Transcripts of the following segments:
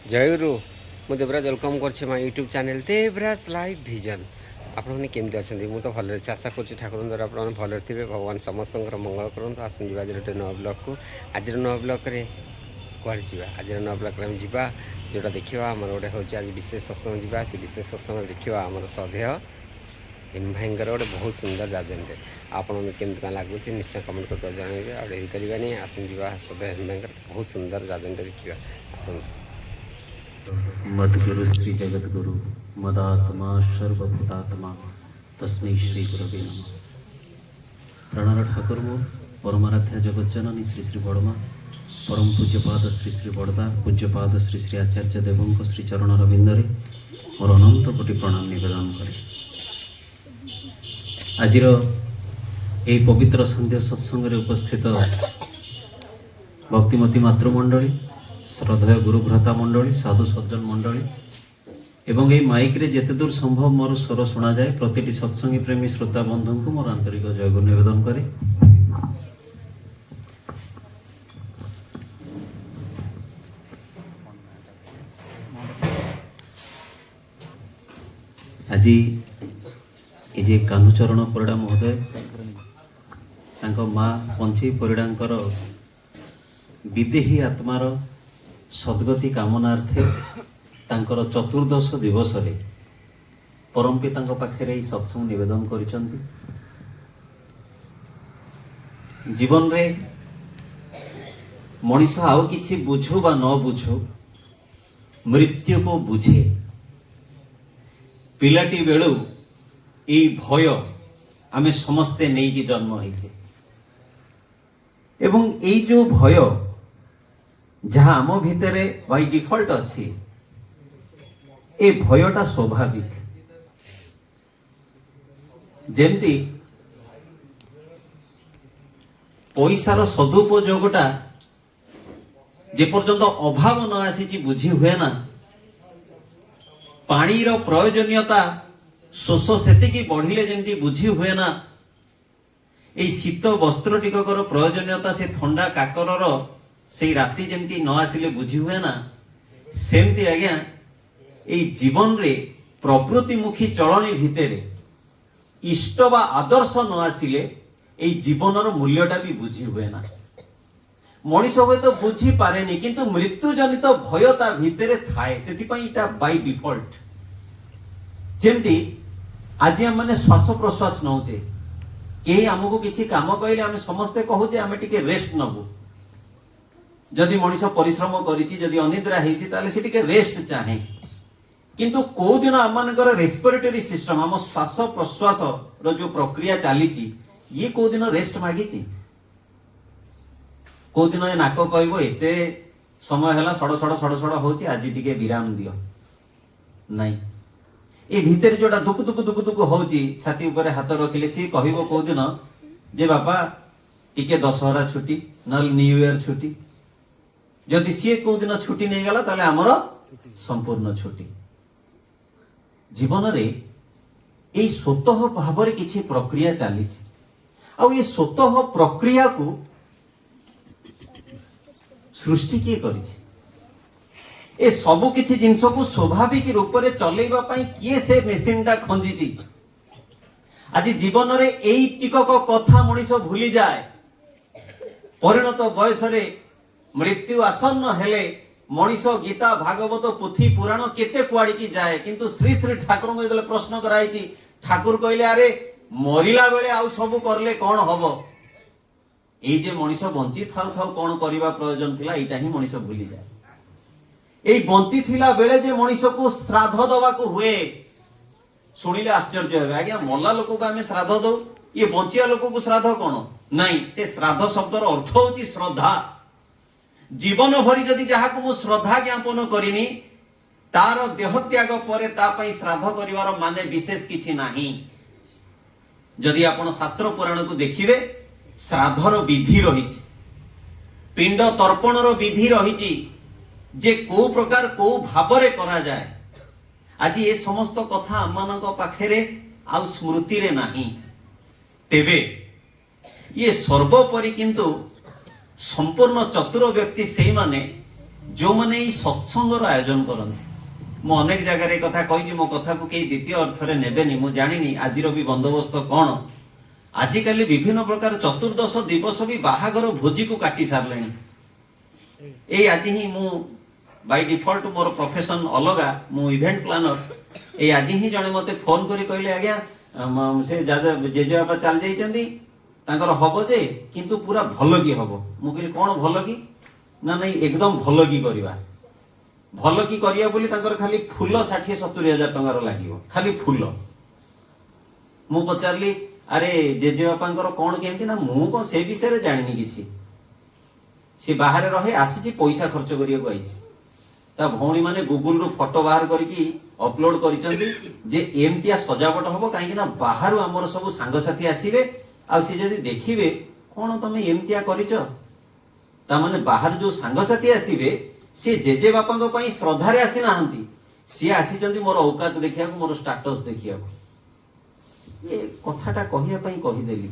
ଜୟଗୁରୁ। ମୁଁ ଦେବରାଜ ୱେଲକମ୍ କରୁଛି ମୋ YouTube channel Devraj live vision. ଆପଣମାନେ କେମିତି ଅଛନ୍ତି? ମୁଁ ତ ଭଲରେ ଅଛି, ଆଶା କରୁଛି ଠାକୁରଙ୍କ ଦ୍ୱାରା ଆପଣମାନେ ଭଲରେ ଥିବେ। ଭଗବାନ ସମସ୍ତଙ୍କର ମଙ୍ଗଳ କରନ୍ତୁ। ଆସନ୍ତୁ ଯିବା ଆଜିର ଗୋଟେ ନୂଆ ବ୍ଲଗ୍କୁ। ଆଜିର ନୂଆ ବ୍ଲଗ୍ରେ କୁଆଡ଼େ ଯିବା? ଆଜିର ନୂଆ ବ୍ଲଗ୍ରେ ଆମେ ଯିବା ଯେଉଁଟା ଦେଖିବା ଆମର ଗୋଟେ ହେଉଛି ଆଜି ବିଶେଷ ସତ୍ସଙ୍ଗ ଯିବା। ସେ ବିଶେଷ ସତ୍ସଙ୍ଗ ଦେଖିବା ଆମର ଶ୍ରଦ୍ଧେୟ ହେମ ଭାଇଙ୍କର ଗୋଟେ ବହୁତ ସୁନ୍ଦର ଯାଜନଟେ। ଆପଣଙ୍କୁ କେମିତି କ'ଣ ଲାଗୁଛି ନିଶ୍ଚୟ କମେଣ୍ଟ କରିଦେବା ଜଣାଇବେ। ଆଉ ଡେରି କରିବାନି, ଆସନ୍ତୁ ଯିବା ଶ୍ରଦ୍ଧେୟ ହେମ ଭାଇଙ୍କର ବହୁତ ସୁନ୍ଦର ଯାଜନଟେ ଦେଖିବା। ଆସନ୍ତୁ। मद्गुरु श्री जगद्गुरु मदात्मा सर्वभूतात्मा तस्मै श्री गुरवे नमः। प्राणर ठाकुर मो परमाराध्या जगज्जननी श्री श्री बड़मा परम पूज्यपाद श्री श्री बड़दा पूज्यपाद श्री श्री आचार्य देवों श्री चरण रविंदरे मोर अनंत कोटि प्रणाम निवेदन करे। आजिर ए पवित्र संध्या सत्संग उपस्थित भक्तिमती मातृमंडली श्रद्धेय गुरुभ्राता मंडली साधु सज्जन मंडली एवं ये माइक रे जेते दूर संभव मोर स्वर शुणा जाए प्रतिटी सत्संगी प्रेमी श्रोता बंधु को मोर आंतरिक जयगुरु निवेदन करे। आज ये कान्हूचरण परिड़ा महोदय माँ पंचई परिड़ांकर विदेही आत्मार सद्गति कामनार्थे तांकर चतुर्दश दिवस रे परम पिता पाखे सत्संग निवेदन करिसंती। जीवन रे मनीष आउ किछि बुझु बा न बुझु मृत्यु को बुझे। पिलाटी बेलू ए भय आमे समस्ते नहीं की जन्म होइछे एवं ए जो भय जहाँ आम भितरे बाय डिफॉल्ट अच्छी ए भयटा स्वाभाविक। जेमती पैसार सदुपयोगटा जे पर्यंत अभाव न आसी बुझी हुए ना पानीर प्रयोजनीयता शोष सेतिकी बढ़िले जेमती बुझी हुए ना ए शीत वस्त्र टिकर प्रयोजनीयता से थंडा काकरर से राति जमती न आसिले बुझी हुए ना सेमती आज्ञा ये जीवन रे प्रवृत्तिमुखी चलनी भितरे इष्ट बा आदर्श न आसिले ये जीवनर मूल्यटा भी बुझी हुए ना। मनीष हुए तो बुझी पारेनी किंतु मृत्यु जनित भय ता भितरे थाए सेतिपई इटा बाय डिफॉल्ट। जेमती आज हम माने श्वास प्रश्वास नौचे केही हमको किछि काम कहले हम समस्ते कहू जे हम टिके रेस्ट नबू। जदि मनीष परिश्रम करिछि जदि अनिद्रा हेछि ताले से टिके रेस्ट चाहे किंतु को दिन आम मानकर रेस्पिरेटरी सिस्टम आम श्वास प्रश्वास रो जो प्रक्रिया चलीछि ये को दिन रेस्ट मागिछि? को दिन ए नाक कहबो एते समय हला सड़ सड़ सड़ सड़ होछि आज टिके विराम दियो नहीं। ए भीतर जोटा दुक दुक दुक दुक होछि छाती ऊपर हाथ रखिले सी कहबो को दिन जे बाबा टिके दशहरा छुट्टी न न्यू ईयर छुट्टी जदि सी को दिन छुट्टी नहीं गला ताले हमर संपूर्ण छुट्टी। जीवन रे ए स्वतः भाव रे किछि प्रक्रिया चली आ ये स्वतः प्रक्रिया को सृष्टि किए करिछि ए सब किछि जिंस को स्वाभाविक रूप रे चलेबा पई किए से मेसिन टा खंजीछि। आज जीवन रे एई टिकक कथा मनीष भूली जाए परिणत बयस रे मृत्यु आसन्न हेले मनीष गीता भागवत पुथी पुराण केते कुआड़ी की जाए किंतु श्री श्री ठाकुर को जदे प्रश्न कराइछि ठाकुर कहले अरे मरिला बेले आउ सब करले कोन हबो ए जे मनीष बंची थाउ थाउ कोन करिबा प्रयोजन थिला एटा ही मनीष भूली जाए। ए बंची थिला बेले जे मनीष को श्राद्ध दवा को हुए सुनिले आश्चर्य हेबे आज्ञा मल्ला लोक को हमें श्राद्ध दो ये बंचिया लोक को श्राद्ध कोन नहीं ए श्राद्ध शब्दर अर्थ होची श्रद्धा। जीवन भरी जदि जहाँ को श्रद्धा ज्ञापन करिनी तार देह त्याग परे ता पई श्राद्ध करिवार माने विशेष किछि नाही। जदि आपण शास्त्र पुराण को देखिबे श्राद्धर विधि रहिछि पिंड तर्पणर विधि रहिछि जे को प्रकार को भाबरे करा जाए। आज ये समस्त कथा आमानक पाखेरे आ स्मृति रे नाही तेबे ये सर्वोपरि किंतु संपूर्ण चतुर व्यक्ति से माने जो माने सत्संगर आयोजन करती मु अनेक जगह कथा कही मो कथा को कई द्वितीय अर्थ रे नेबेनी मु जानिनी आज भी बंदोबस्त कौन आजिकल विभिन्न प्रकार चतुर्दश दिवस भी बाहागर भोजी को काटी सारे ए आज ही मु बाय डिफॉल्ट मोर प्रोफेशन अलगा मु इवेंट प्लानर ए आज ही जने मते फोन करी कहले आज्ञा से जेजे बाबा चल जाइछंती तांकर हबो जे किंतु पूरा भलो की हबो मु कहली कोन भलो की ना नहीं एकदम भलो की करबा भलो की करिया बोली तांकर खाली फूल 60-70 टंकार लागिवो खाली फूल मु पचारली अरे जेजे बापांकर कोन केमती ना मु को से विषय रे जानिनी किछि से बाहर रहे आसी पैसा खर्च करिया को आइछि ता भौणी माने गूगल रु फोटो बाहर करके अपलोड करिसंती जे एमतिया सजावट हबो काहे ना बाहर हमर सब संग साथी आसीबे आ से जदी देखिबे कोन तमे एमतिया करिचो ता माने बाहर जो संग साथी आसीबे से जेजे बापांको पई श्रद्धा रे आसी नाहंती से आसीचंती मोर औकात देखिया को मोर स्टेटस देखिया को ये कथाटा कहिया पई कहि देली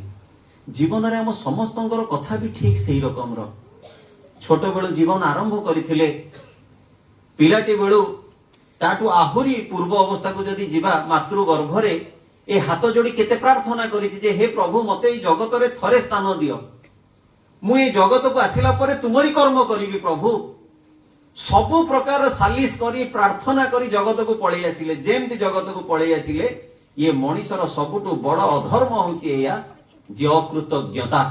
जीवन रे हम समस्तंकर कथा भी ठीक सेही रकम रो छोट बेलु जीवन आरंभ करिथिले पिलाटी बेलु ताटू आहुरी पूर्व अवस्था को जदि जीवा मातृ गर्भरे ए हाथ जोड़ी केते प्रार्थना करिछि जे हे प्रभु मते ए जगत रे थरे स्थान दियो मु ए जगत को आसिला परे तुमरी कर्म करिवि प्रभु सबु प्रकार सालिस करी प्रार्थना करी जगत को पळै आसिले जेमति जगत को पळै आसिले ये मनुष्यर सबुटु बड़ अधर्म होछि एया जे अकृतज्ञता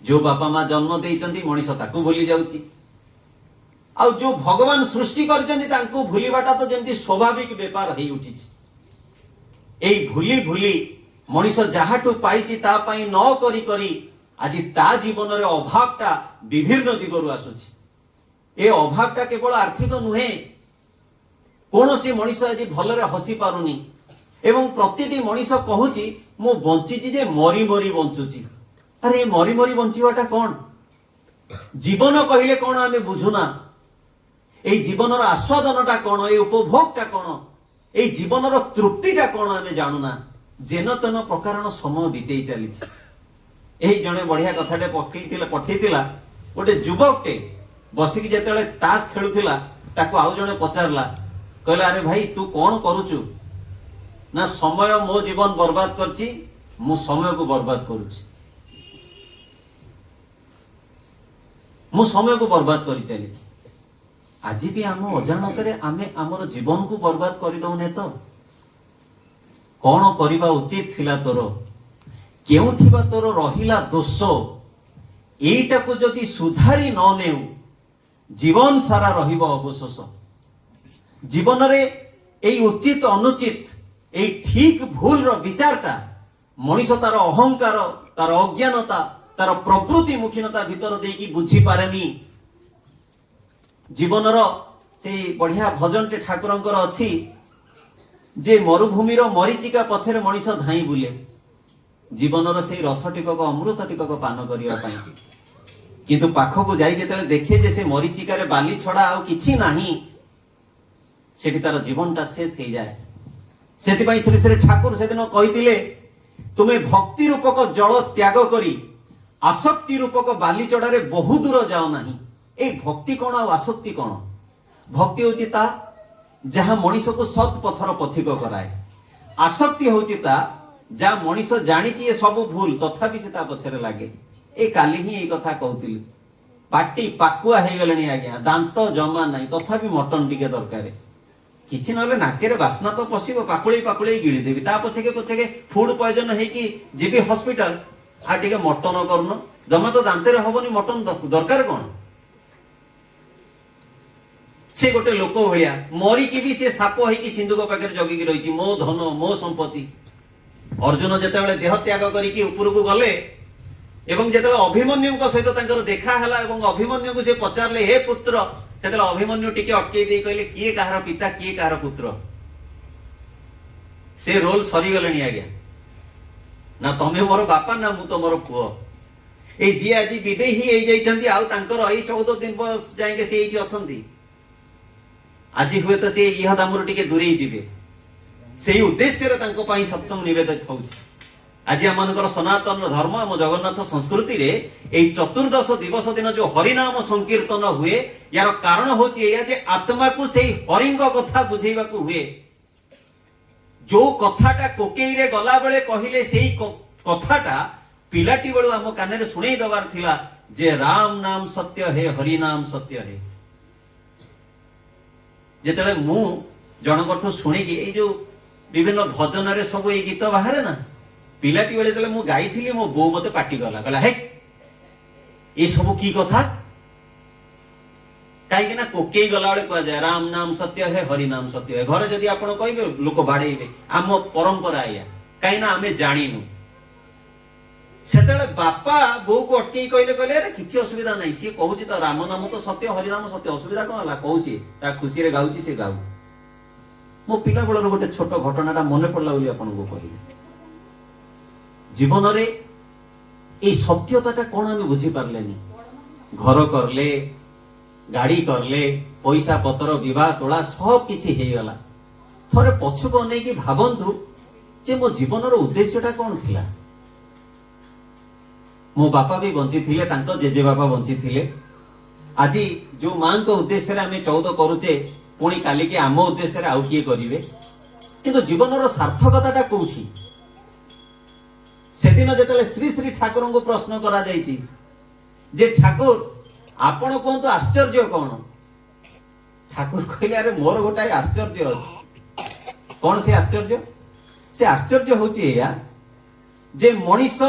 जो बापा माँ जन्म देइचंती मनुष्य ताकू भूली जाउछि आ जो भगवान सृष्टि करचंती तांकू भूलिबाटा तो जेमति स्वाभाविक व्यापार हेइ उठिछि एई भूली भूली मनुष्य जाहाटू पाइछि ता पई न करी करी आज ता जीवन रे अभावटा विभिन्न दिगरु आसुछि ए अभावटा केवल आर्थिक नुहे कोनोसी मनुष्य आज भलरे हसी पारुनी एवं प्रतिटी मनुष्य कहूछि मु बंचिछि जे मरी मरी बंचुछि अरे मरी मरी बंचिबाटा कोन जीवन कहिले कोन आमे बुझुना ए जीवनर आस्वादनटा कोन ए उपभोगटा कोन ए जीवनर तृप्तिटा कोन आमे जानुना जेन तेन प्रकारण समय बितेई चलीछि एही जणे बढ़िया कथाटे पठेइतिला गोटे युवकटे बसिकी जेतेले ताश खेलुथिला ताको आउ जणे पचारला कहला अरे भाई तू कोन करूचु ना समय मो जीवन बर्बाद करछि मु समय को बर्बाद करूछि मु समय को बर्बाद करि चलीछि आज भी आम अजाणत आमे आमर जीवन को बर्बाद कर दौने तो कौन करबा उचित थिला तोर केउठी बा तोर रहिला दोष एटा को जदि सुधारी न नेउ जीवन सारा रहिबो अवशोष जीवन रे एई उचित अनुचित एई ठीक भूल रो विचारटा मनुष्य तार अहंकार तार अज्ञानता तार प्रकृति मुखीनता भीतर देकी बुझी पारेनी जीवनर से बढ़िया भजनटे ठाकुरंकर अछि जे मरुभूमिर मरीचिका पछरे मनुष्य धाई बुले जीवनर से रसटिकक अमृत टिकक पान करिया पई किंतु पाखक जाई जेतेले देखे जे से मरीचिका रे बाली छडा आ किछि नाही सेठी तार जीवनटा शेष हे जाए सेति पई श्री श्री ठाकुर सेदिन कहितिले तुमे भक्ति रूपक जल त्याग करी आसक्ति रूपक बाली चढ़ा रे बहु दूर जाओ नाही ए भक्ति कौन आ आसक्ति कौन भक्ति होची ता जहां मनुष्य को सत पथर पथिक कराए आसक्ति होची ता जा मनुष्य जानिछि ए सब भूल तथापि से ता पछरे लागे ए काली ही ए कथा कहउतिली पाटी पाकुआ हे गलेनी आज्ञा दांत जमा नाही तथापि मटन टिके दरकार किछि नले नाकेरे बासना तो पसिबो पाकुळी पाकुळी गिळी देबी ता पछके फूड पॉइजन हे कि जीबी हॉस्पिटल आ टिके मटन करनो जमा तो दांतेरे हबनी मटन दरकार कोन से गोटे लोक भलिया मरिकी भी से साप होइकी सिंधुक पाखे जगिकी रही मो धन मो संपत्ति अर्जुन जेतेबेले देह त्याग करिकी ऊपर को गले एवं जेतेबेले अभिमन्यु सहित तांकर देखा हला एवं अभिमन्यु को से पचारले हे पुत्र सेतेबेले अभिमन्यु टिके अटके दे कहले किए कहार पिता किए कहार पुत्र से रोल सरी गलेनी आज्ञा ना तमे मोर बापा ना मु तो मोर पुओ ए जी आज विदेही हे जाइछंती आ तांकर एई 14 दिन जाएंगे से एठी अछंती आज हुए तो से यह दामर टिके दूरे जीवे से उद्देश्य रे तांको पाई सत्संग निवेदित होउछि आज आम सनातन धर्म आम जगन्नाथ संस्कृति रे एई चतुर्दश दिवस दिन जो हरिनाम संकीर्तन हुए यार कारण होची जे आत्मा को सेई हरिंग कथा बुझेबा को हुए। जो कथाटा कोकेई रे गला बेले कहिले सेई कथाटा पिलाटी बेलू आम कान रे सुनै दबार थिला जे राम नाम सत्य है हरि नाम सत्य है। जेतेले मु जनकठू शुणिकी ए जो विभिन्न भजन रे सब ए गीत बाहर ना पिलाटी बेले जेतेले मु गाइथिली मो बो मते पाटी गला कहला हे ए सब की कथा कहीं ना कोकेई गला बेले कह जाए राम नाम सत्य है हरि नाम सत्य है। घरे जदि आपण कहबे लोक बाड़ेइबे आम परंपरा या कहीं ना आमे जानिनु सेतेले बापा बो को अटके कहले कहले अरे किछि असुविधा नाही सी कहूची तो राम नाम तो सत्य हरि नाम सत्य असुविधा कोन हला कहूची ता खुशी रे गाउची से गाउ। मो पिला बेलर गोटे छोट घटनाटा मने पड़ला बोली आपन को कहिली जीवन रे ए सत्यताटा कोन हम बुझी पारलेनी। घर करले गाड़ी करले पैसा पत्र विवाह तोड़ा सब किछि हे गला थरे पछको नै कि भाबंतु जे मो जीवन रो उद्देश्यटा कोन थिला। मो बापा भी बंची थिले तांको जेजे बापा बंची थिले आज जो मां को उद्देश्य रे हमें 14 करूचे पुणी काली के आम उद्देश्य रे आउ किए करिवे किंतु जीवन रो सार्थकताटा कोठी। सेदिन जेतले श्री श्री ठाकुर को प्रश्न करा जायछि जे ठाकुर आपण कोंतो आश्चर्य कोन ठाकुर कहले अरे मोर गोटाई आश्चर्य अछि। कोन से आश्चर्य होछि या जे मनीष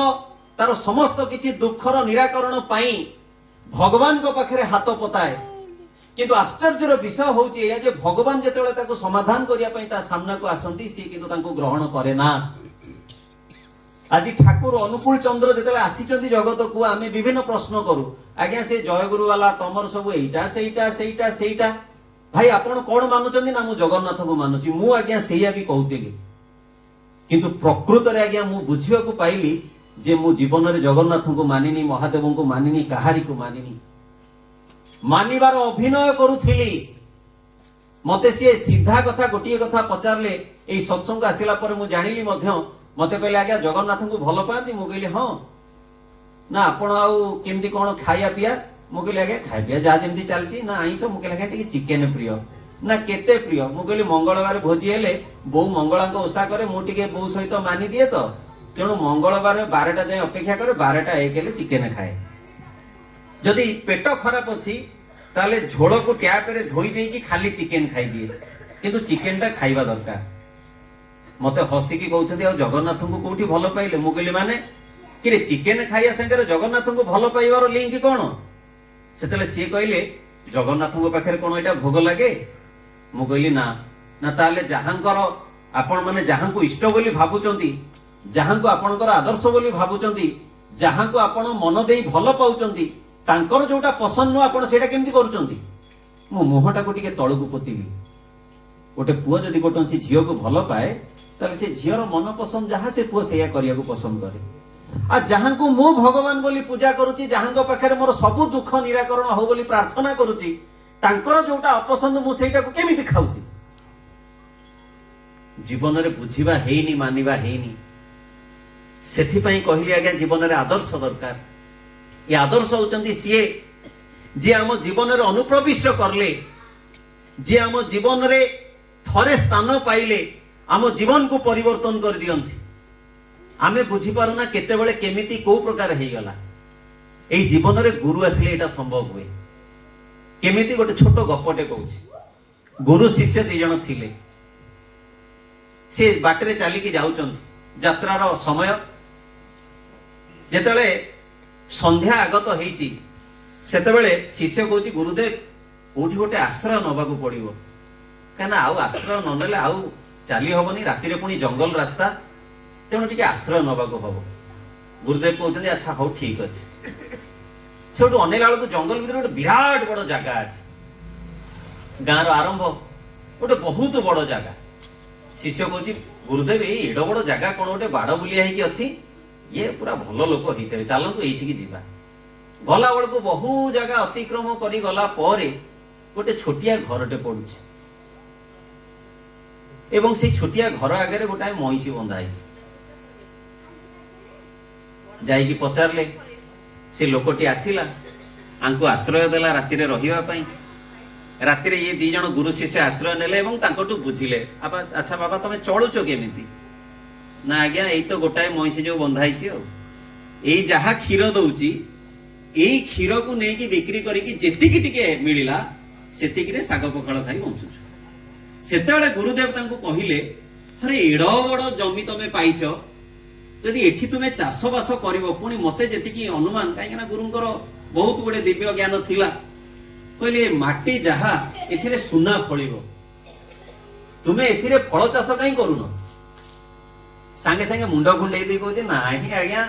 तार समस्त किछि दुखर निराकरण पाई भगवान को पाखरे हाथ पताए किंतु आश्चर्यर विषय होछि या जे भगवान जेतेबेले ताको समाधान करिया पई ता सामना को आसंती सी किंतु ताको ग्रहण करे ना। आज ठाकुर अनुकूल चंद्र जेतेबेले आसीचंती जगत को आमे विभिन्न प्रश्न करू आज्ञा से जय गुरु वाला तमर सब एइटा सेइटा भाई आपण कोन मानुचंती ना मु जगन्नाथ को मानुची मु आज्ञा सेया भी कहउतेली किंतु प्रकृत रे आज्ञा मु बुझिया को पाइली जे मु जीवन रे जगन्नाथ को मानिनी महादेव को मानिनी कहारी को मानिनी मानिबार अभिनय करूथिली। मते से सीधा कथा गोटिए कथा पचारले एई सत्संग आसिला पर मु जानिली मध्य मते कहले आज्ञा जगन्नाथ को भल पाती मु कहली हां ना आपण आउ केमती कोन खाया पिया मु कहली आज्ञा खाया पिया जा जेमती चलची ना आइस मु कहली आज्ञा टिके चिकन प्रिय ना केते प्रिय मु कहली मंगलवार भोजी हेले बो मंगळा को ओसा करे मु टिके बो सहित मानि दिए तो तेणु मंगलवार 12टा जाए अपेक्षा करे 12टा एक हेले चिकेन खाए जदि पेट खराब अछि ताले झोल को टैप रे धोई देई कि खाली चिकेन खाई दिए किंतु चिकेन टा खाइबा दरकार। मते हसी की कहउछथि आ जगन्नाथ को कोठी भलो पाइले मु कहली माने कि रे चिकेन खाइया संगे जगन्नाथ को भलो पाइबार लिंक कोन सेतले सी कहले जगन्नाथ को पाखरे कोन एटा भोग लागे मु कहली ना ना ताले जहांकर आपण माने जहां को इष्ट बोली भाबुचंती जहां को आपणकर आदर्श बोली भाबुचंती जहां को आपण मन देई भलो पाउचंती तांकर जोटा पसंद नु आपण सेटा केमती करूचंती मो मोहटा को टिके तळकु पोतिली। गोटे पुओ जदि गोटंसी झियो को भलो पाए ताले से झियर मन पसंद जहां से पुओ सेया करिया को पसंद करे आ जहां को मो भगवान बोली पूजा करूची जहां को पाखरे मोर सब दुख निराकरण हो बोली प्रार्थना करूची तांकर जोटा अपसंद मु सेटा को केमिति खाउची। जीवन रे बुझिबा हेइनी मानिबा हेइनी सेथिपाई कहली आज्ञा जीवन रे आदर्श दरकार। ये आदर्श होचंती सीए जे आम जीवन रे अनुप्रविष्ट करले जे आम जीवन रे थरे स्थान पाइले आम जीवन को परिवर्तन कर दियंती। आमे बुझी पारुना केते बेले केमिति को प्रकार हे गला एई जीवन रे गुरु आसले एटा संभव हुए। केमिति गोटे छोट गपटे कहूची गुरु शिष्य दी जण थिले से बाटरे चाली की जाउचंती यात्रार समय जेतले संध्या आगत हेची सेतेबेले शिष्य कहूची गुरुदेव कोठी गोटे आश्रय नबाकू पड़िबो काना आउ आश्रय न नेले आउ चाली हबनी राति रे पुनी जंगल रास्ता तेणु टिके आश्रय नबाकू हबो। गुरुदेव कहउचंती अच्छा हो ठीक अछि सेठु अनेला बेलू जंगल भीतर गोटे विराट बड़ जगह अछि गाँव आरंभ गोटे बहुत बड़ जगह। शिष्य कहूची गुरुदेव एड बड़ जगह कौन गोटे बाड़ बुलिया है अच्छी ये पूरा भल लोक होते चलतु ये जीवा गला बेल को बहु जगह अतिक्रम करी गला परे गोटे छोटिया घरटे पड़ुछि एवं से छोटिया घर आगे गोटाए महिषी बंधा है ଯାଇକି ପଚାରିଲେ ସେ ଲୋକଟି ଆସିଲା ଆଙ୍କୁ ଆଶ୍ରୟ ଦେଲା ରାତିରେ ରହିବା ପାଇଁ। ରାତିରେ ଇଏ ଦି ଜଣ ଗୁରୁ ଶିଷ୍ୟ ଆଶ୍ରୟ ନେଲେ ଏବଂ ତାଙ୍କଠୁ ବୁଝିଲେ ଆଚ୍ଛା ବାବା ତମେ ଚଳୁଛ କେମିତି? ନା ଆଜ୍ଞା ଏଇ ତ ଗୋଟାଏ ମଇଁଷି ଯୋଉ ବନ୍ଧା ହେଇଛି ଆଉ ଏଇ ଯାହା କ୍ଷୀର ଦଉଛି ଏଇ କ୍ଷୀରକୁ ନେଇକି ବିକ୍ରି କରିକି ଯେତିକି ଟିକେ ମିଳିଲା ସେତିକିରେ ଶାଗ ପଖାଳ ଖାଇ ବଞ୍ଚୁଛୁ। ସେତେବେଳେ ଗୁରୁଦେବ ତାଙ୍କୁ କହିଲେ ଆରେ ଏଡ ବଡ ଜମି ତମେ ପାଇଛ, ଯଦି ଏଠି ତୁମେ ଚାଷ ବାସ କରିବ, ପୁଣି ମତେ ଯେତିକି ଅନୁମାନ, କାହିଁକି ନା ଗୁରୁଙ୍କର ବହୁତ ଗୁଡେ ଦିବ୍ୟ ଜ୍ଞାନ ଥିଲା, କହିଲେ ମାଟି ଯାହା ଏଥିରେ ସୁନା ଫଳିବ, ତୁମେ ଏଥିରେ ଫଳ ଚାଷ କାହିଁ କରୁନ? ସାଙ୍ଗେ ସାଙ୍ଗେ ମୁଣ୍ଡ କୁଣ୍ଡେଇ ଦେଇ କହୁଛି ନାହିଁ ଆଜ୍ଞା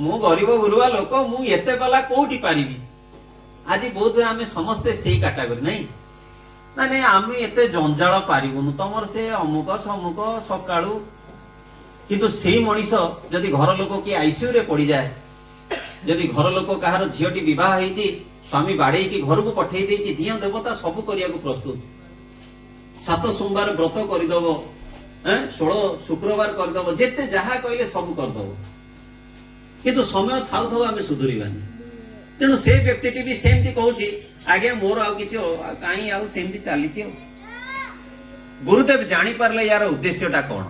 ମୁଁ ଗରିବ ଗୁରୁବା ଲୋକ, ମୁଁ ଏତେ ପାଲା କୋଉଠି ପାରିବି। ଆଜି ବହୁତ ଆମେ ସମସ୍ତେ ସେଇ କାଟାଗୋରୀ ନାଇଁ ନାଇଁ ଆମେ ଏତେ ଜଞ୍ଜାଳ ପାରିବୁନୁ, ତମର ସେ ଅମୁକ ସମୁକ ସକାଳୁ। କିନ୍ତୁ ସେଇ ମଣିଷ ଯଦି ଘର ଲୋକ କିଏ ଆଇସିୟୁ ରେ ପଡିଯାଏ, ଯଦି ଘର ଲୋକ କାହାର ଝିଅଟି ବିବାହ ହେଇଛି ସ୍ୱାମୀ ବାଡେଇକି ଘରକୁ ପଠେଇ ଦେଇଛି, ଦିଅଁ ଦେବତା ସବୁ କରିବାକୁ ପ୍ରସ୍ତୁତ। 7 ସୋମବାର ବ୍ରତ କରିଦବ, 16 ଶୁକ୍ରବାର କରିଦବ, ଯେତେ ଯାହା କହିଲେ ସବୁ କରିଦବ, କିନ୍ତୁ ସମୟ ଥାଉ ଥାଉ ଆମେ ସୁଧୁରିବାନି। ତେଣୁ ସେ ବ୍ୟକ୍ତିଟି ବି ସେମିତି କହୁଛି ଆଜ୍ଞା ମୋର ଆଉ କିଛି କାହିଁ ଆଉ ସେମିତି ଚାଲିଛି ଆଉ। ଗୁରୁଦେବ ଜାଣିପାରିଲେ ୟାର ଉଦ୍ଦେଶ୍ୟଟା କଣ,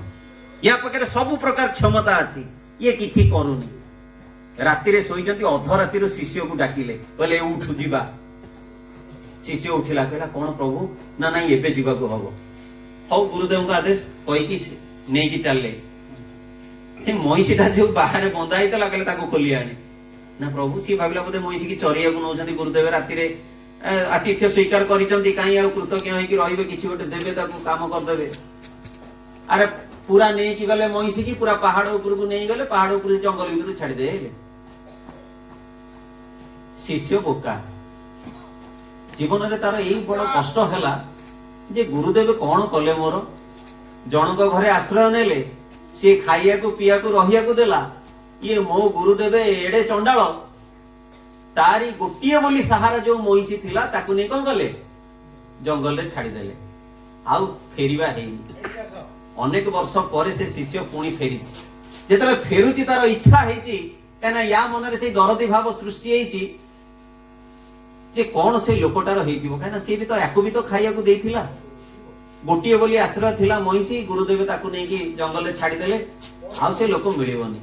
ୟା ପାଖରେ ସବୁ ପ୍ରକାର କ୍ଷମତା ଅଛି, ଇଏ କିଛି କରୁନି। ରାତିରେ ଶୋଇଛନ୍ତି, ଅଧରାତିରୁ ଶିଷ୍ୟକୁ ଡାକିଲେ, କହିଲେ ଉଠୁ ଯିବା। ଶିଷ୍ୟ ଉଠିଲା, କହିଲା କଣ ପ୍ରଭୁ? ନା ନାଇଁ ଏବେ ଯିବାକୁ ହବ। ହଉ ଗୁରୁଦେବଙ୍କ ଆଦେଶ କହିକି ନେଇକି ଚାଲିଲେ। ମଇଁଷିଟା ଯୋଉ ବାହାରେ ବନ୍ଧା ହେଇଥିଲା କହିଲେ ତାକୁ ଖୋଲି ଆଣେ। ନା ପ୍ରଭୁ ସିଏ ଭାବିଲା ବୋଧେ ମଇଁଷିକି ଚରିବାକୁ ନଉଛନ୍ତି ଗୁରୁଦେବ, ରାତିରେ ଆତିଥ୍ୟ ସ୍ୱୀକାର କରିଛନ୍ତି, କାହିଁ ଆଉ କୃତଜ୍ଞ ହେଇକି ରହିବେ, କିଛି ଗୋଟେ ଦେବେ ତାକୁ, କାମ କରିଦେବେ। ଆରେ ପୁରା ନେଇକି ଗଲେ ମଇଁଷିକି, ପୁରା ପାହାଡ ଉପରକୁ ନେଇଗଲେ, ପାହାଡ ଉପରୁ ଜଙ୍ଗଲ ଭିତରୁ ଛାଡିଦେଲେ। ଶିଷ୍ୟ ବୋକା, ଜୀବନରେ ତାର ଏଇ ବଡ କଷ୍ଟ ହେଲା ଯେ ଗୁରୁଦେବ କଣ କଲେ ମୋର? ଜଣଙ୍କ ଘରେ ଆଶ୍ରୟ ନେଲେ, ସିଏ ଖାଇବାକୁ ପିଇବାକୁ ରହିବାକୁ ଦେଲା, ଇଏ ମୋ ଗୁରୁଦେବ ଏଡେ ଚଣ୍ଡାଳ, ତାରି ଗୋଟିଏ ବୋଲି ସାହାରା ଯୋଉ ମଇଁଷି ଥିଲା ତାକୁ ନେଇ କଣ କଲେ? ଜଙ୍ଗଲରେ ଛାଡିଦେଲେ, ଆଉ ଫେରିବା ହେଇନି। ଅନେକ ବର୍ଷ ପରେ ସେ ଶିଷ୍ୟ ପୁଣି ଫେରିଛି। ଯେତେବେଳେ ଫେରୁଛି ତାର ଇଚ୍ଛା ହେଇଛି, କାହିଁକିନା ୟା ମନରେ ସେଇ ଦରଦୀ ଭାବ ସୃଷ୍ଟି ହେଇଛି ଯେ କଣ ସେଇ ଲୋକଟାର ହେଇଥିବ, କାହିଁକିନା ସିଏ ବି ତ ୟାକୁ ବି ତ ଖାଇବାକୁ ଦେଇଥିଲା। ଗୋଟିଏ ବୋଲି ଆଶ୍ରୟ ଥିଲା ମଇଁଷି, ଗୁରୁଦେବ ତାକୁ ନେଇକି ଜଙ୍ଗଲରେ ଛାଡିଦେଲେ, ଆଉ ସେ ଲୋକ ମିଳିବନି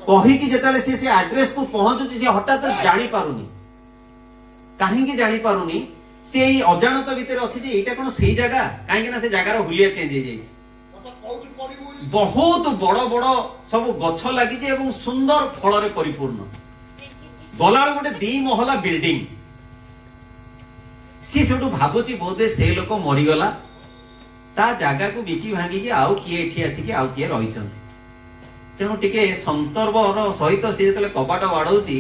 କହିକି ଯେତେବେଳେ ସେ ଆଡ୍ରେସକୁ ପହଞ୍ଚୁଛି, ସେ ହଠାତ୍ ଜାଣିପାରୁନି। କାହିଁକି ଜାଣିପାରୁନି? ସେ ଏଇ ଅଜାଣତ ଭିତରେ ଅଛି ଯେ ଏଇଟା କଣ ସେଇ ଜାଗା, କାହିଁକି ନା ସେ ଜାଗାର ହୁଲିଆ ଚେଞ୍ଜ ହେଇଯାଇଛି। ବହୁତ ବଡ ବଡ ସବୁ ଗଛ ଲାଗିଛି ଏବଂ ସୁନ୍ଦର ଫଳରେ ପରିପୂର୍ଣ୍ଣ। ଗଲାବେଳେ ଗୋଟେ 2 ମହଲା ବିଲ୍ଡିଂ। ସିଏ ସେଠୁ ଭାବୁଛି ବୋଧେ ସେ ଲୋକ ମରିଗଲା, ତା ଜାଗାକୁ ବିକି ଭାଙ୍ଗିକି ଆଉ କିଏ ଏଠି ଆସିକି ଆଉ କିଏ ରହିଛନ୍ତି। ତେଣୁ ଟିକେ ସନ୍ତର୍ପର ସହିତ ସେ ଯେତେବେଳେ କବାଟ ବାଡଉଛି,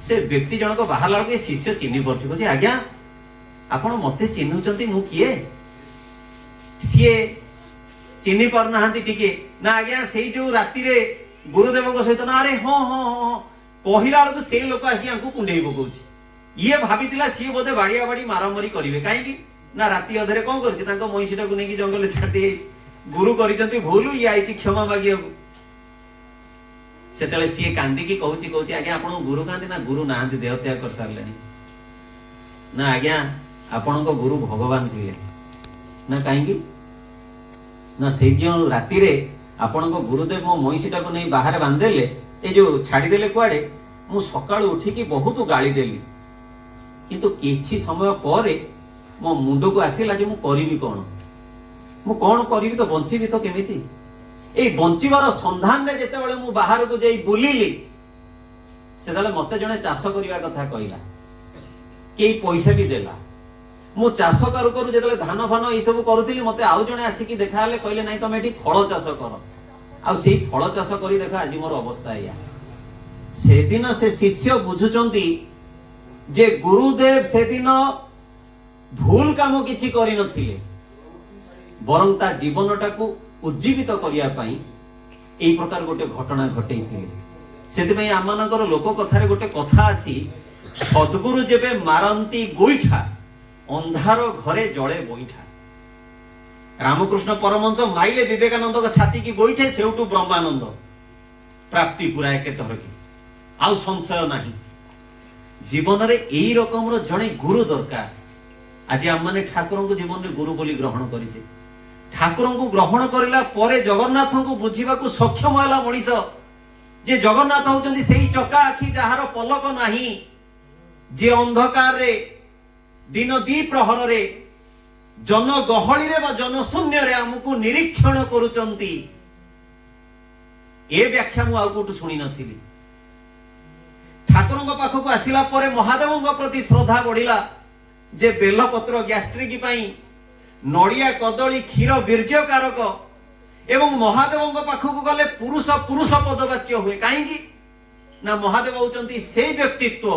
ସେ ବ୍ୟକ୍ତି ଜଣକ ବାହାରିଲା ବେଳକୁ ଏ ଶିଷ୍ୟ ଚିହ୍ନି ପଡୁଛି, କହୁଛି ଆଜ୍ଞା ଆପଣ ମତେ ଚିହ୍ନୁଛନ୍ତି, ମୁଁ କିଏ? ସିଏ ଚିହ୍ନି ପାରୁନାହାନ୍ତି ଟିକେ। ନା ଆଜ୍ଞା ସେଇ ଯୋଉ ରାତିରେ ଗୁରୁଦେବଙ୍କ ସହିତ। ନା ଆରେ ହଁ ହଁ ହଁ କହିଲା ବେଳକୁ ସେଇ ଲୋକ ଆସି ଆଙ୍କୁ କୁଣ୍ଡେଇ ପକଉଛି। ଇଏ ଭାବିଥିଲା ସିଏ ବୋଧେ ବାଡିଆ ବାଡି ମାରାମାରି କରିବେ, କାହିଁକି ନା ରାତି ଅଧରେ କଣ କରୁଛି, ତାଙ୍କ ମଇଁଷିଟାକୁ ନେଇକି ଜଙ୍ଗଲରେ ଛାଡି ଦେଇଯାଇଛି। ଗୁରୁ କରିଛନ୍ତି ଭୁଲ, ଇଏ ଆଇଛି କ୍ଷମା ମାଗିବାକୁ। ସେତେବେଳେ ସିଏ କାନ୍ଦିକି କହୁଛି ଆଜ୍ଞା ଆପଣଙ୍କ ଗୁରୁ କାହାନ୍ତି? ନା ଗୁରୁ ନାହାନ୍ତି, ଦେହ ତ୍ୟାଗ କରିସାରିଲେଣି। ନା ଆଜ୍ଞା ଆପଣଙ୍କ ଗୁରୁ ଭଗବାନ ଥିଲେ। ନା କାହିଁକି? ନା ସେଇ ଯେଉଁ ରାତିରେ ଆପଣଙ୍କ ଗୁରୁଦେବ ମୋ ମଇଁଷିଟାକୁ ନେଇ ବାହାରେ ବାନ୍ଧିଦେଲେ, ଏଇ ଯୋଉ ଛାଡିଦେଲେ କୁଆଡେ, ମୁଁ ସକାଳୁ ଉଠିକି ବହୁତ ଗାଳି ଦେଲି, କିନ୍ତୁ କିଛି ସମୟ ପରେ ମୋ ମୁଣ୍ଡକୁ ଆସିଲା ଯେ ମୁଁ କରିବି କଣ? ମୁଁ କଣ କରିବି? ତ ବଞ୍ଚିବି ତ କେମିତି? ଏଇ ବଞ୍ଚିବାର ସନ୍ଧାନରେ ଯେତେବେଳେ ମୁଁ ବାହାରକୁ ଯାଇ ବୁଲିଲି, ସେତେବେଳେ ମତେ ଜଣେ ଚାଷ କରିବା କଥା କହିଲା, କେହି ପଇସା ବି ଦେଲା। ମୁଁ ଚାଷ କରୁ କରୁ ଯେତେବେଳେ ଧାନ ଫାନ ଏଇ ସବୁ କରୁଥିଲି, ମତେ ଆଉ ଜଣେ ଆସିକି ଦେଖାହେଲେ, କହିଲେ ନାଇଁ ତମେ ଏଠି ଫଳ ଚାଷ କର। ଆଉ ସେଇ ଫଳ ଚାଷ କରି ଦେଖ ଆଜି ମୋର ଅବସ୍ଥା ଏଇଆ। ସେଦିନ ସେ ଶିଷ୍ୟ ବୁଝୁଛନ୍ତି ଯେ ଗୁରୁଦେବ ସେଦିନ ଭୁଲ କାମ କିଛି କରିନଥିଲେ, ବରଂ ତା ଜୀବନଟାକୁ ଉଜ୍ଜୀବିତ କରିବା ପାଇଁ ଏଇ ପ୍ରକାର ଗୋଟେ ଘଟଣା ଘଟେଇଥିଲେ। ସେଥିପାଇଁ ଆମମାନଙ୍କର ଲୋକ କଥାରେ ଗୋଟେ କଥା ଅଛି, ସଦ୍ଗୁରୁ ଯେବେ ମାରନ୍ତି ଗୋଇଠା, ଅନ୍ଧାର ଘରେ ଜଳେ ବଇଠା। ରାମକୃଷ୍ଣ ପରମହଂସ ମାଇଲେ ବିବେକାନନ୍ଦଙ୍କ ଛାତିକି ଗୋଇଠେ, ସେଉଠୁ ବ୍ରହ୍ମାନନ୍ଦ ପ୍ରାପ୍ତି ପୁରା ଏକେ ଥରକି। आउ संशय नहीं जीवन रे एई रकम रो जणे गुरु दरकार आज आम माने ठाकुर को जीवन में गुरु बोली ग्रहण करिचे ठाकुर को ग्रहण करिला परे जगन्नाथ को बुझीबा को सक्षम होला मनीष जे जगन्नाथ होचंदी सेही चका आखी जहार पलक नाही जे अंधकार रे दिन दी प्रहर रे जन गहली रे बा जन शून्य रे हमकु निरीक्षण करूचंती ए व्याख्या मु आउ कोटु सुनी नथिली ठाकुर पाखक आसिला परे महादेव प्रति श्रद्धा बढ़िला जे बेलपत्र गैस्ट्रिक पाई नड़िया कदली क्षीर वीर्य कारक एवं महादेव पाखक गले पुरुष पुरुष पदवाच्य हुए कहीं ना महादेव होचंती से व्यक्तित्व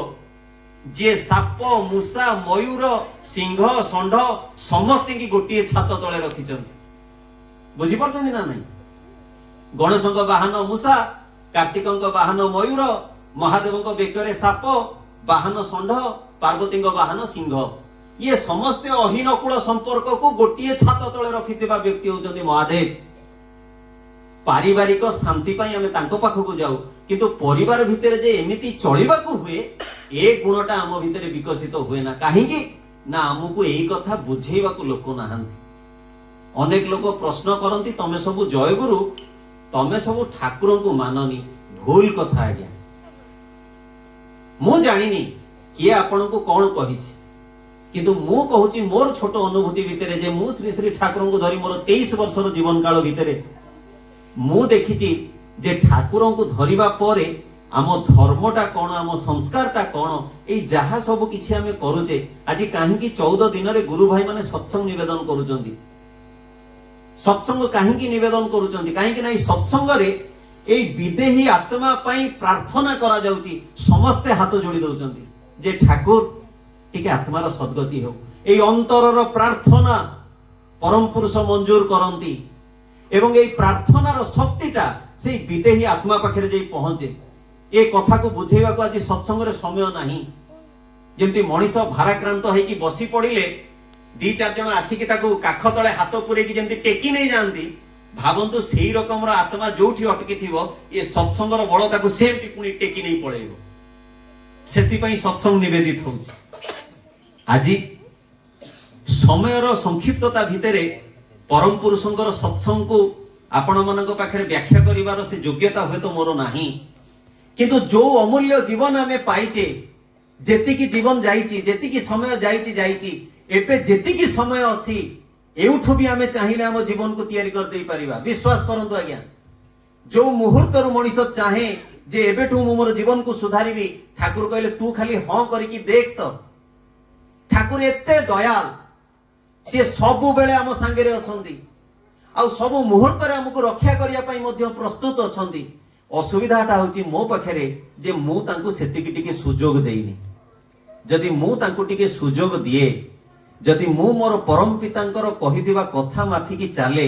जे साप मूषा मयूर सिंह षंढ समस्त की गोटे छात तले रखिचंती बुझी पारछंती ना नहीं गणेश वाहन मूषा कार्तिक वाहन मयूर महादेव बेकरे साप वाहन षंढ पार्वती वाहन सिंह ये समस्त अहिनकूल संपर्क को गोटे छात तले रखिथिबा व्यक्ति होचंती महादेव पारिवारिक शांति पाई आमे तांको पाखकु जाऊ किंतु परिवार भितर जे एमिति चलिबाकू हुए ए गुणटा आम भितर विकसित हुए ना काहेकि ना आमको एई कथा बुझेइबाकू लोक नाहांती अनेक लोक प्रश्न करंती तमे सब जय गुरु तमे सब ठाकुर को माननी भूल कथा आज्ञा मु जानिनी किए आपण को कौन कहिछि किंतु मु कहूची मोर छोट अनुभूति भितर जे मु श्री श्री ठाकुर को धरी मोर 23 वर्षर जीवन काल भितर मु देखिछि जे ठाकुर को धरिबा परे आम धर्मटा कौन आम संस्कारटा कौन ए जहा सब किछि आमे करूचे आज काहेकि 14 दिन रे गुरु भाई माने सत्संग निवेदन करूचंती सत्संग काहेकि निवेदन करूचंती काहेकि नै सत्संग रे ए विदेही आत्मा पाई प्रार्थना करा जाउची समस्ते हाथ जोड़ी दउचंती जे ठाकुर टिके आत्मार सद्गति हो ए अंतरर प्रार्थना परम पुरुष मंजूर करंती एवं ए प्रार्थनार शक्तिटा से विदेही आत्मा पाखरे जे पहुंचे ए कथा को बुझेइबा को आज सत्संग रे समय नाही जेंति मनीष भाराक्रांत होई कि बसी पड़िले दी चार जण आसिकी ताकू काख तळे हाथ पुरे कि जेंति टेकी नै जानती भावंतु सेही रकम आत्मा जोठी अटकी थिबो ये सत्संगर बळ ताकू सेमति पुनी टेकी नै पळेइबो सेति पई सत्संग निवेदित होउछि आजि समयर संक्षिप्तता भितरे परम पुरुषंकर सत्संग को आपण मानक पाखरे व्याख्या करिवार से योग्यता होय तो मोर नाही किंतु जो अमूल्य जीवन आमे पाइचे जेतिकी जीवन जाईची जेतिकी समय जाईची एबे जेतिकी समय अछि एउठु भी आमे चाहिले हम जीवन को तैयारी कर देई परिबा विश्वास करंतु आज्ञा जो मुहूर्तर मनीष चाहे जे एबेठु मोर जीवन को सुधारिबी ठाकुर कहले तू खाली हां करिकी देख तो ठाकुर एते दयाल से सबु बेले आम सांगे रे अछंती आ सब मुहूर्त रे हमको रक्षा करिया पई मध्य प्रस्तुत अछंती असुविधाटा होची मो पाखरे जे मु तांको सेतिकी टिके सुजोग देइनी जदि मु तांको टिके सुजोग दिए जदि मु मोर परम पितांकर कहिदिबा कथा माफी की चाले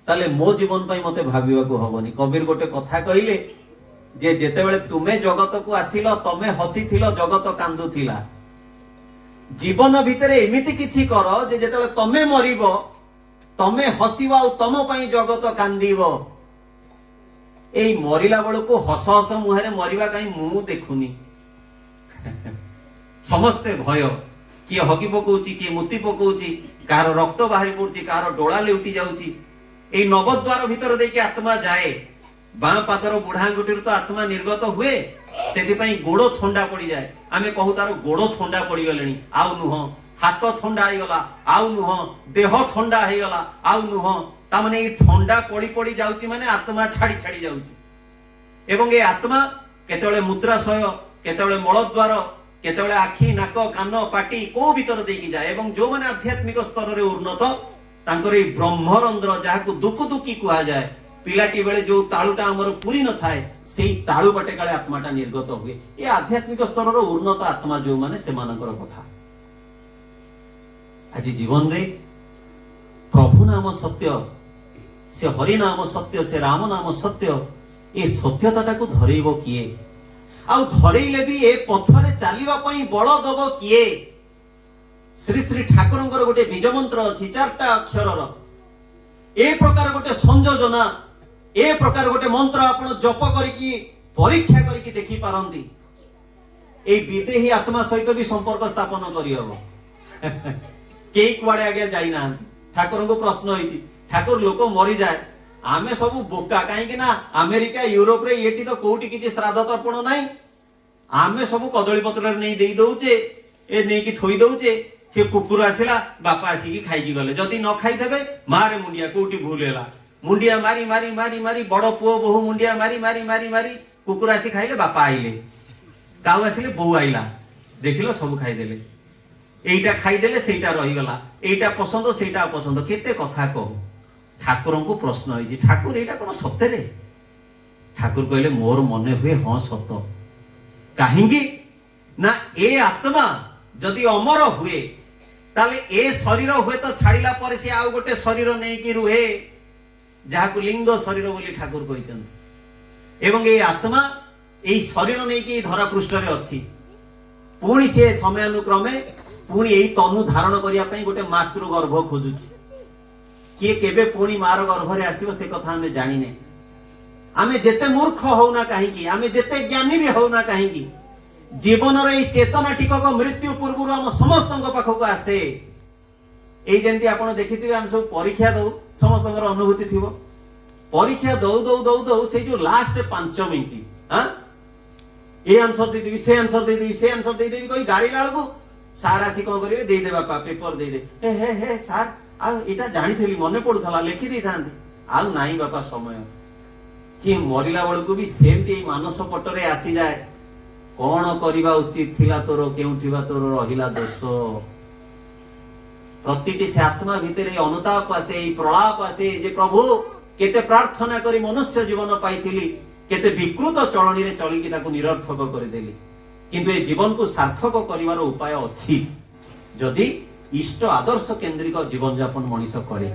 ताले मो जीवन पई मते भाबिबा को हबनी कबीर गोटे कथा कहिले जे जेते बेले तुमे जगत को आसिलो तमे हसीथिलो जगत कांदुथिला जीवन भितर एमिति किछि कर जे जेते तमे मरिबो तमे हसीबो आ तम पई जगत कांदीबो एई मरिला बेल को हस हस मुहरे मरिबा काई मु देखुनी समस्ते भय किए हगी पकाउची किए मुति पकाउची कार रक्त बाहरी पड़ुची कार डोला लेउटी जाउची एई नवद्वार भीतर देके आत्मा जाए बां पादर बुढ़ा गुटीर तो आत्मा निर्गत हुए सेति पई गोड़ थंडा पड़ी जाए आमे कहू तार गोड़ थंडा पड़ी गलेनी आउ नुह हाथ थंडा हो गला आउ नुह देह थंडा हो गला आउ नुह ता माने थंडा पड़ी पड़ी जाउची माने आत्मा छाड़ी छाड़ी जाउची एवं ए आत्मा केतेबेले मूत्राशय केतेबेले मलद्वार केतेबेले आखि नाक कान पाटी को भीतर देकी जाए एवं जो माने आध्यात्मिक स्तर रे उन्नत तांकर ए ब्रह्मरंध्र जाहाकू दुख दुखी कुआ जाए पिलाटी बेले जो तालुटा हमर पूरी न थाए सेही तालु बाटे काले आत्माटा निर्गत हुए ए आध्यात्मिक स्तर रो उन्नत आत्मा जो माने से मानकर कथा आज जीवन रे प्रभु नाम सत्य से हरि नाम सत्य से राम नाम सत्य ए सत्यताटा को धरेइबो किए आउ धरेइले भी ए पथरे चालिबा पई बळ दबो किए श्री श्री ठाकुरंकर गोटे बीज मंत्र अछि चारटा अक्षरर ए प्रकार गोटे संयोजना ए प्रकार गोटे मंत्र आपण जप करिकी ପରୀକ୍ଷା କରିକି ଦେଖି ପାରନ୍ତି এই বিদেহী আত্মা সহিত বি সম্পর্ক স্থাপন করি হব কেই কুয়াড়ে আগে যাই না ঠাকুরଙ୍କୁ প্রশ্ন হয়েছি ঠাকুর লোক মরি যায় আমি সবু বোকা কাইকি না আমেরিকা ইউরোপ রে এটি তো কোটি কিছু শ্রাদ্ধ তর্পণ নাই আমি সবু কদলী পত্রে নেই দেই দউছে এ নেইকি থই দউছে কে কুকুর আসিলা বাপা আসিকি খাইকি গলে যদি ন খাই দেবে মারে মুন্ডিয়া কোটি ভুল হেলা মুন্ডিয়া মারি মারি মারি মারি বড় পুଅ বহু মুন্ডিয়া মারি মারি মারি মারি কুকুর আসি খাইলে বাপা আইলে কাউ আসলে বউ আইলা দেখিল সবু খাইদেলে এইটা খাইদেলে সেইটা রহিগলা এইটা পছন্দ সেইটা অপছন্দ কেতে কথা কহ ঠাকুরଙ୍କୁ প্রশ্ন হয়েছে ঠাকুর এইটা কোন সত্যরে ঠাকুর কহিলে মোর মনে হুয়ে হ সত কাহিঁকি না এ আত্মা যদি অমর হুয়ে তাহলে এ শরীর হুয়ে তো ছাড়িলা পরে সে আউ গোটে শরীর নেইকি রুহে যাহাকু লিঙ্গ শরীর বলি ঠাকুর কইছন্তি এবং এই আত্মা এই শরীর নেইকি ধরা পৃষ্ঠরে অছি পুଣି সে সময়ানুক্রমে পুଣି এই তনু ধারণ করিয়া পাই গোটে মাতৃ গর্ভ খোঁজুছি কিଏ কেবে পুଣି মার গর্ভরে আসিব সে কথা আমি জানিনে আমি যেতে মূর্খ হও না কাহিঁকি আমি যেতে জ্ঞানী বি হও না কাহিঁকি জীবনর এই চেতনা টিকক মৃত্যু পূর্বରୁ ଆମ ସମସ୍ତଙ୍କ ପାଖକୁ ଆସେ এই যেମିତି ଆପଣ ଦେଖିଥିବେ ଆମେ ସବୁ ପରୀକ୍ଷା ଦଉ ସମସ୍ତଙ୍କର ଅନୁଭୂତି ଥିବ ପରୀକ୍ଷା ଦଉ ଦଉ ଦଉ ଦଉ ସେଇ ଯୋଉ ଲାଷ୍ଟ 5 ମିନିଟ ଏ ଆନ୍ସର ଦେଇଦେବି ସେ ଆନ୍ସର ଦେଇଦେବି ସେ ଆନ୍ସର ଦେଇଦେବି କହି ଗାଳିଲା ବେଳକୁ ସାର୍ ଆସି କଣ କରିବେ ଦେଇଦେ ବାପା ପେପର ଦେଇଦେ ହେ ହେ ସାର୍ ଆଉ ଏଇଟା ଜାଣିଥିଲି ମନେ ପଡୁଥିଲା ଲେଖି ଦେଇଥାନ୍ତି ଆଉ ନାହିଁ ବାପା ସମୟ କି ମରିଲା ବେଳକୁ ବି ସେମିତି ଏଇ ମାନସ ପଟରେ ଆସିଯାଏ କଣ କରିବା ଉଚିତ ଥିଲା ତୋର କେଉଁଠି ବା ତୋର ରହିଲା ଦୋଷ ପ୍ରତିଟି ସେ ଆତ୍ମା ଭିତରେ ଅନୁତାପ ଆସେ এই প্রলাপ আসে যে প্রভু কেতে প্রার্থনা করি মনুষ্য জীবন পাইଥିଲି কেতে বিকৃত চলনীরে চলিকি তাকে নিরর্থক କରିଦେଲି কিন্তু এই জীবনକୁ সার্থক করিবার উপায় ଅଛି যদি ইষ্ট আদর্শ কেন্দ্রিক জীবন যাপন মଣିଷ করে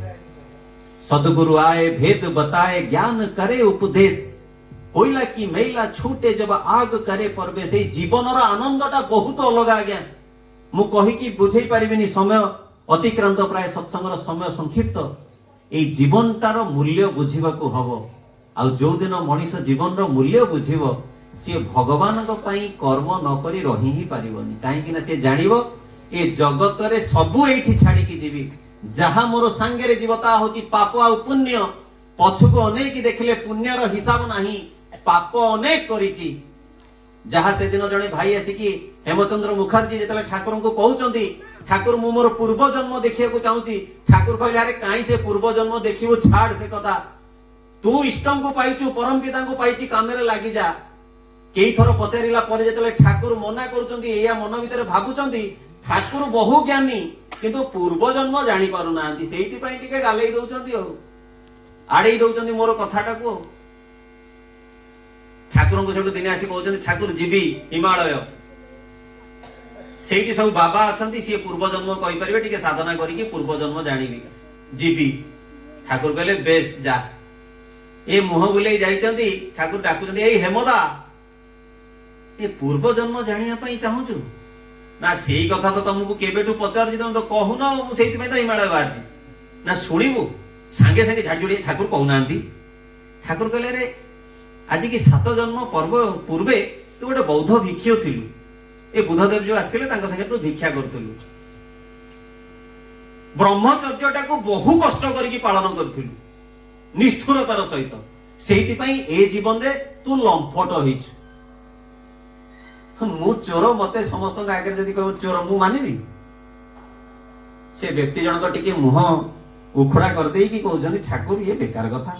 सदगुरु आए भेद बताए ज्ञान करे उपदेश कोइला की मैला छूटे जब आग करे परवेश এই জীবনর আনন্দটা বহুত অলগা আজ্ঞা মু কহিকি বুঝাই পারিবিনি সময় অতিক্রান্ত প্রায় সৎসঙ্গর সময় সংক্ষিপ্ত এই জীবনটার মূল্য বুঝিবাকু হব ଆଉ ଯୋଉ ଦିନ ମଣିଷ ଜୀବନର ମୂଲ୍ୟ ବୁଝିବ ସିଏ ଭଗବାନଙ୍କ ପାଇଁ କର୍ମ ନ କରି ରହି ହିଁ ପାରିବନି କାହିଁକି ନା ସିଏ ଜାଣିବ ଏ ଜଗତରେ ସବୁ ଏଇଠି ଛାଡିକି ଯିବି ଯାହା ମୋର ସାଙ୍ଗରେ ଯିବ ତା ହଉଛି ପାପ ଆଉ ପୁଣ୍ୟ ପଛକୁ ଅନେଇକି ଦେଖିଲେ ପୁଣ୍ୟର ହିସାବ ନାହିଁ ପାପ ଅନେକ କରିଛି ଯାହା ସେଦିନ ଜଣେ ଭାଇ ଆସିକି ହେମଚନ୍ଦ୍ର ମୁଖାର୍ଜୀ ଯେତେବେଳେ ଠାକୁରଙ୍କୁ କହୁଛନ୍ତି ଠାକୁର ମୁଁ ମୋର ପୂର୍ବ ଜନ୍ମ ଦେଖିବାକୁ ଚାହୁଁଛି ଠାକୁର କହିଲେ ଆରେ କାହିଁ ସେ ପୂର୍ବ ଜନ୍ମ ଦେଖିବୁ ଛାଡ ସେ କଥା ତୁ ଇଷ୍ଟଙ୍କୁ ପାଇଛୁ ପରମ ପିତାଙ୍କୁ ପାଇଛି କାମରେ ଲାଗି ଯା କେଇ ଥର ପଚାରିଲା ପରେ ଯେତେବେଳେ ଠାକୁର ମନା କରୁଛନ୍ତି ଏଇଆ ମନ ଭିତରେ ଭାବୁଛନ୍ତି ଠାକୁର ବହୁ ଜ୍ଞାନୀ କିନ୍ତୁ ପୂର୍ବ ଜନ୍ମ ଜାଣି ପାରୁନାହାନ୍ତି ସେଇଥିପାଇଁ ଟିକେ ଗାଲେଇ ଦଉଛନ୍ତି ଆଉ ଆଡେଇ ଦଉଛନ୍ତି ମୋର କଥାଟାକୁ ଠାକୁରଙ୍କୁ ସେଠୁ ଦିନେ ଆସି କହୁଛନ୍ତି ଠାକୁର ଯିବି ହିମାଳୟ ସେଇଠି ସବୁ ବାବା ଅଛନ୍ତି ସିଏ ପୂର୍ବ ଜନ୍ମ କହିପାରିବେ ଟିକେ ସାଧନା କରିକି ପୂର୍ବ ଜନ୍ମ ଜାଣିବି ଯିବି ଠାକୁର କହିଲେ ବେଶ ଯା ଏ ମୁହଁ ବୁଲେଇ ଯାଇଛନ୍ତି ଠାକୁର ଡାକୁଛନ୍ତି ଏଇ ହେମଦା ଏ ପୂର୍ବ ଜନ୍ମ ଜାଣିବା ପାଇଁ ଚାହୁଁଛୁ ନା ସେଇ କଥା ତ ତମକୁ କେବେଠୁ ପଚାରୁଛି ତମେ ତ କହୁନ ମୁଁ ସେଇଥିପାଇଁ ତ ହିମାଳୟ ବାହାରିଛି ନା ଶୁଣିବୁ ସାଙ୍ଗେ ସାଙ୍ଗେ ଝାଡି ଯୋଡି ଠାକୁର କହୁନାହାନ୍ତି ଠାକୁର କହିଲେ ରେ ଆଜି କି 7 ଜନ୍ମ ପର୍ବ ପୂର୍ବେ ତୁ ଗୋଟେ ବୌଦ୍ଧ ଭିକ୍ଷୁ ଥିଲୁ ଏ ବୁଦ୍ଧଦେବ ଯୋଉ ଆସିଥିଲେ ତାଙ୍କ ସାଙ୍ଗେ ତୁ ଭିକ୍ଷା କରୁଥିଲୁ ବ୍ରହ୍ମଚର୍ଯ୍ୟଟାକୁ ବହୁ କଷ୍ଟ କରିକି ପାଳନ କରୁଥିଲୁ ନିଷ୍ଠୁରତାର ସହିତ ସେଇଥିପାଇଁ ଏ ଜୀବନରେ ତୁ ଲମ୍ପଟ ହେଇଛୁ ମୁଁ ଚୋର ମତେ ସମସ୍ତଙ୍କ ଆଗରେ ଯଦି କହିବ ଚୋର ମୁଁ ମାନିବି ସେ ବ୍ୟକ୍ତି ଜଣକ ଟିକେ ମୁହଁ ଉଖୁଡା କରିଦେଇକି କହୁଛନ୍ତି ଠାକୁର ଇଏ ବେକାର କଥା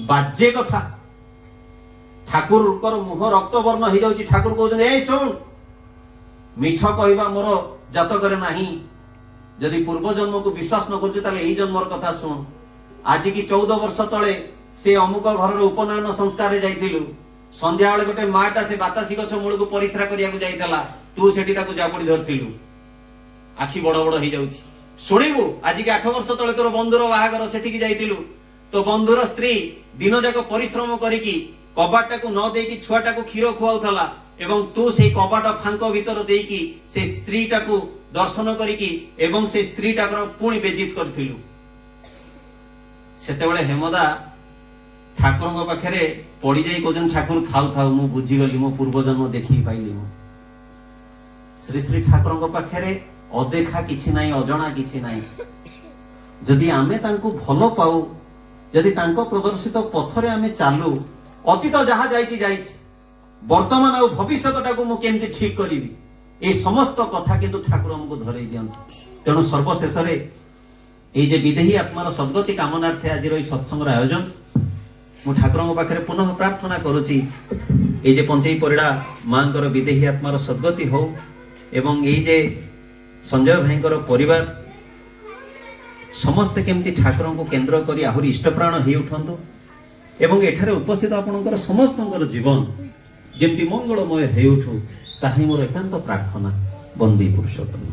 ବାଜେ କଥା ଠାକୁରଙ୍କର ମୁହଁ ରକ୍ତ ବର୍ଣ୍ଣ ହେଇଯାଉଛି ଠାକୁର କହୁଛନ୍ତି ଏଇ ଶୁଣ ମିଛ କହିବା ମୋର ଜାତକରେ ନାହିଁ ଯଦି ପୂର୍ବ ଜନ୍ମକୁ ବିଶ୍ୱାସ ନ କରୁଛୁ ତାହେଲେ ଏଇ ଜନ୍ମର କଥା ଶୁଣ ଆଜି କି 14 ବର୍ଷ ତଳେ ସେ ଅମୁକ ଘରର ଉପନୟନ ସଂସ୍କାରରେ ଯାଇଥିଲୁ ସନ୍ଧ୍ୟା ବେଳେ ଗୋଟେ ମାଟା ସେ ବାତାସୀ ଗଛ ମୂଳକୁ ପରିଶ୍ରା କରିବାକୁ ଯାଇଥିଲା ତୁ ସେଠି ତାକୁ ଜାବୁଡି ଧରିଥିଲୁ ଆଖି ବଡ ବଡ ହେଇଯାଉଛି ଶୁଣିବୁ ଆଜି କି 8 ବର୍ଷ ତଳେ ତୋର ବନ୍ଧୁର ବାହାଘର ସେଠିକି ଯାଇଥିଲୁ ତୋ ବନ୍ଧୁର ସ୍ତ୍ରୀ ଦିନ ଯାକ ପରିଶ୍ରମ କରିକି କବାଟଟାକୁ ନ ଦେଇକି ଛୁଆଟାକୁ କ୍ଷୀର ଖୁଆଉଥିଲା ଏବଂ ତୁ ସେଇ କବାଟ ଫାଙ୍କ ଭିତର ଦେଇକି ସେ ସ୍ତ୍ରୀଟାକୁ ଦର୍ଶନ କରିକି ଏବଂ ସେ ସ୍ତ୍ରୀଟାର ପୁଣି ବେଜିତ କରିଥିଲୁ ସେତେବେଳେ ହେମଦା ଠାକୁରଙ୍କ ପାଖରେ पड़ी जाई कहउछन ठाकुर थाउ थाउ मु बुझी गली मो पूर्व जन्म देखि पाइली मु श्री श्री ठाकुर को पाखरे अदेखा किछि नाही अजणा किछि नाही जदि आमे तांको भलो पाऊ जदि तांको प्रदर्शित पथरे आमे चालू अतीत जहा जाईछि जाईछि वर्तमान और भविष्यटा को मु केमति ठीक करिवि ए समस्त कथा किंतु ठाकुर हमको धरई दियंत तेणु सर्वशेष रे ए जे विदेही आत्मार सद्गति कामनार्थे आज रही सत्संग आयोजन मु ठाकुर पाखे पुनः प्रार्थना करुची ए जे पंचई परिड़ा मांकर विदेही आत्मार सद्गति हो एवं ए जे संजय भाईंकर परिवार समस्ते केमती ठाकुर को केंद्र करी आहुरी इष्टप्राण हो उठंतु एवं एठारे उपस्थित आपणकर समस्तଙ୍କର जीवन जेमती मंगलमय हो उठू ताही मोर एकांत प्रार्थना बंदी पुरुषोत्तम।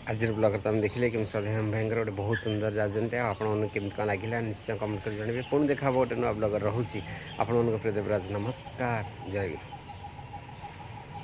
आज ब्लॉग तो हम देखिले कि श्रद्धा भाईंकर गोटे बहुत सुंदर आयोजनटे आपन केमती कौन लगे निश्चय कमेंट कर जानवे पुणी देखा गोटे नुआ ब्लॉगर रोचे आपण प्रिय देवराज नमस्कार जय गुरु।